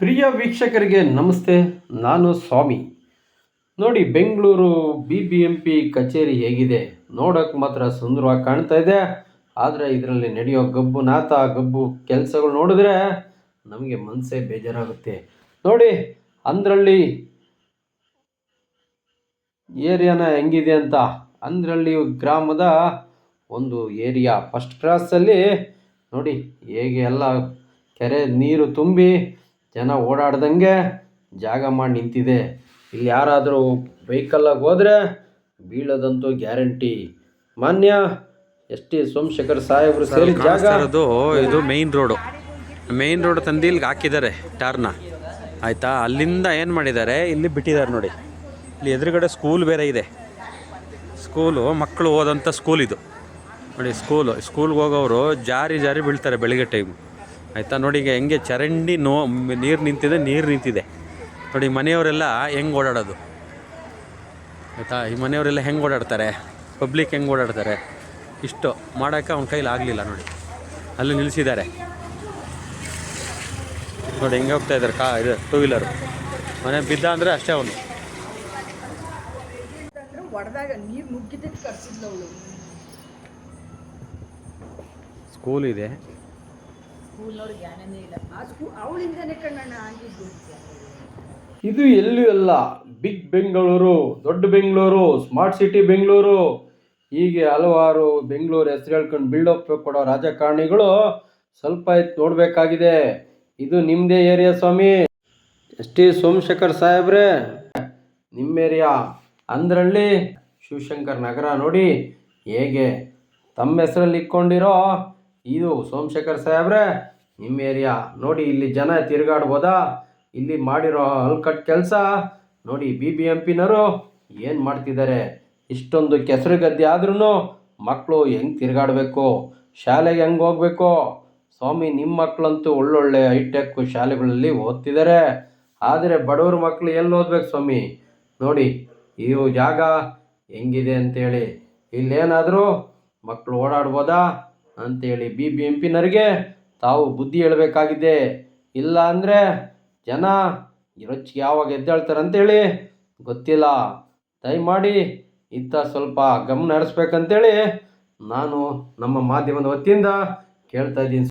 ಪ್ರಿಯ ವೀಕ್ಷಕರಿಗೆ ನಮಸ್ತೆ. ನಾನು ಸ್ವಾಮಿ. ನೋಡಿ, ಬೆಂಗಳೂರು BBMP ಕಚೇರಿ ಹೇಗಿದೆ? ನೋಡೋಕೆ ಮಾತ್ರ ಸುಂದರವಾಗಿ ಕಾಣ್ತಾ ಇದೆ. ಆದರೆ ಇದರಲ್ಲಿ ನಡೆಯೋ ಗಬ್ಬು ಕೆಲಸಗಳು ನೋಡಿದ್ರೆ ನಮಗೆ ಮನಸ್ಸೇ ಬೇಜಾರಾಗುತ್ತೆ. ನೋಡಿ, ಅಂದ್ರಳ್ಳಿ ಏರಿಯಾನ ಹೆಂಗಿದೆ ಅಂತ. ಅಂದ್ರಳ್ಳಿ ಗ್ರಾಮದ ಒಂದು ಏರಿಯಾ ಫಸ್ಟ್ ಕ್ಲಾಸಲ್ಲಿ ನೋಡಿ ಹೇಗೆ ಎಲ್ಲ ಕೆರೆ ನೀರು ತುಂಬಿ ಜನ ಓಡಾಡ್ದಂಗೆ ಜಾಗ ಮಾಡಿ ನಿಂತಿದೆ. ಇಲ್ಲಿ ಯಾರಾದರೂ ವೆಹಿಕಲ್ಲಾಗಿ ಹೋದರೆ ಬೀಳೋದಂತೂ ಗ್ಯಾರಂಟಿ. ಮಾನ್ಯ ST ಸೋಮಶೇಖರ್ ಸಾಹೇಬರು ಸೇರಿ ಜಾಗ ಇದು ಮೇನ್ ರೋಡ್ ತಂದು ಇಲ್ಲಿಗೆ ಹಾಕಿದ್ದಾರೆ ಟಾರ್ನ. ಆಯಿತಾ, ಅಲ್ಲಿಂದ ಏನು ಮಾಡಿದ್ದಾರೆ, ಇಲ್ಲಿ ಬಿಟ್ಟಿದ್ದಾರೆ ನೋಡಿ. ಇಲ್ಲಿ ಎದುರುಗಡೆ ಸ್ಕೂಲ್ ಬೇರೆ ಇದೆ. ಸ್ಕೂಲು ಮಕ್ಕಳು ಹೋದಂಥ ಸ್ಕೂಲ್ ಇದು ನೋಡಿ. ಸ್ಕೂಲ್ಗೆ ಹೋಗೋರು ಜಾರಿ ಬೀಳ್ತಾರೆ ಬೆಳಿಗ್ಗೆ ಟೈಮು. ಆಯಿತಾ, ನೋಡಿ ಈಗ ಹೆಂಗೆ ಚರಂಡಿ ನೀರು ನಿಂತಿದೆ ನೋಡಿ. ಮನೆಯವರೆಲ್ಲ ಹೆಂಗೆ ಓಡಾಡೋದು ಆಯಿತಾ, ಈ ಮನೆಯವರೆಲ್ಲ ಹೆಂಗೆ ಓಡಾಡ್ತಾರೆ, ಪಬ್ಲಿಕ್ ಹೆಂಗೆ ಓಡಾಡ್ತಾರೆ. ಇಷ್ಟು ಮಾಡೋಕ್ಕೆ ಅವ್ನ ಕೈಲಿ ಆಗಲಿಲ್ಲ ನೋಡಿ. ಅಲ್ಲಿ ನಿಲ್ಲಿಸಿದ್ದಾರೆ ನೋಡಿ, ಹೆಂಗೆ ಹೋಗ್ತಾ ಇದ್ದಾರೆ ಇದು 2 ವೀಲರು. ಮನೆ ಬಿದ್ದ ಅಂದರೆ ಅಷ್ಟೇ ಅವನು. ಸ್ಕೂಲ್ ಇದೆ, ಇದು ಎಲ್ಲೂ ಅಲ್ಲ, ಬಿಗ್ ಬೆಂಗಳೂರು, ದೊಡ್ಡ ಬೆಂಗಳೂರು, ಸ್ಮಾರ್ಟ್ ಸಿಟಿ ಬೆಂಗಳೂರು. ಹೀಗೆ ಹಲವಾರು ಬೆಂಗಳೂರು ಹೆಸರು ಹೇಳ್ಕೊಂಡು ಬಿಲ್ಡಪ್ ಕೊಡೋ ರಾಜಕಾರಣಿಗಳು ಸ್ವಲ್ಪ ನೋಡಬೇಕಾಗಿದೆ. ಇದು ನಿಮ್ಮದೇ ಏರಿಯಾ ಸ್ವಾಮಿ. ST ಸೋಮಶೇಖರ್ ಸಾಹೇಬ್ರೆ, ನಿಮ್ಮ ಏರಿಯಾ ಅಂದ್ರಳ್ಳಿ ಶಿವಶಂಕರ್ ನಗರ ನೋಡಿ ಹೇಗೆ ತಮ್ಮ ಹೆಸರಲ್ಲಿ ಇಟ್ಕೊಂಡಿರೋ ಇದು ಸೋಮಶೇಖರ್ ಸಾಹೇಬ್ರೆ ನಿಮ್ಮ ಏರಿಯಾ ನೋಡಿ. ಇಲ್ಲಿ ಜನ ತಿರುಗಾಡ್ಬೋದಾ? ಇಲ್ಲಿ ಮಾಡಿರೋ ಹಲ್ಕಟ್ಟು ಕೆಲಸ ನೋಡಿ. BBMPನವರು ಏನು ಮಾಡ್ತಿದ್ದಾರೆ? ಇಷ್ಟೊಂದು ಕೆಸರು ಗದ್ದೆ ಆದ್ರೂ ಮಕ್ಕಳು ಹೆಂಗೆ ತಿರುಗಾಡಬೇಕು, ಶಾಲೆಗೆ ಹೆಂಗೆ ಹೋಗ್ಬೇಕು? ಸ್ವಾಮಿ, ನಿಮ್ಮ ಮಕ್ಕಳಂತೂ ಒಳ್ಳೊಳ್ಳೆ ಹೈಟೆಕ್ ಶಾಲೆಗಳಲ್ಲಿ ಓದ್ತಿದ್ದಾರೆ. ಆದರೆ ಬಡವ್ರ ಮಕ್ಕಳು ಎಲ್ಲಿ ಓದ್ಬೇಕು ಸ್ವಾಮಿ? ನೋಡಿ ಈ ಜಾಗ ಹೆಂಗಿದೆ ಅಂತೇಳಿ. ಇಲ್ಲೇನಾದರೂ ಮಕ್ಕಳು ಓಡಾಡ್ಬೋದಾ ಅಂಥೇಳಿ BBMPನವ್ರಿಗೆ ತಾವು ಬುದ್ಧಿ ಹೇಳಬೇಕಾಗಿದೆ. ಇಲ್ಲ ಅಂದರೆ ಜನ ರೊಚ್ಚಿಗೆ ಯಾವಾಗ ಎದ್ದೇಳ್ತಾರಂತೇಳಿ ಗೊತ್ತಿಲ್ಲ. ದಯಮಾಡಿ ಇತ್ತ ಸ್ವಲ್ಪ ಗಮನ ಹರಿಸ್ಬೇಕಂತೇಳಿ ನಾನು ನಮ್ಮ ಮಾಧ್ಯಮದ ವತಿಯಿಂದ ಕೇಳ್ತಾ ಇದ್ದೀನಿ.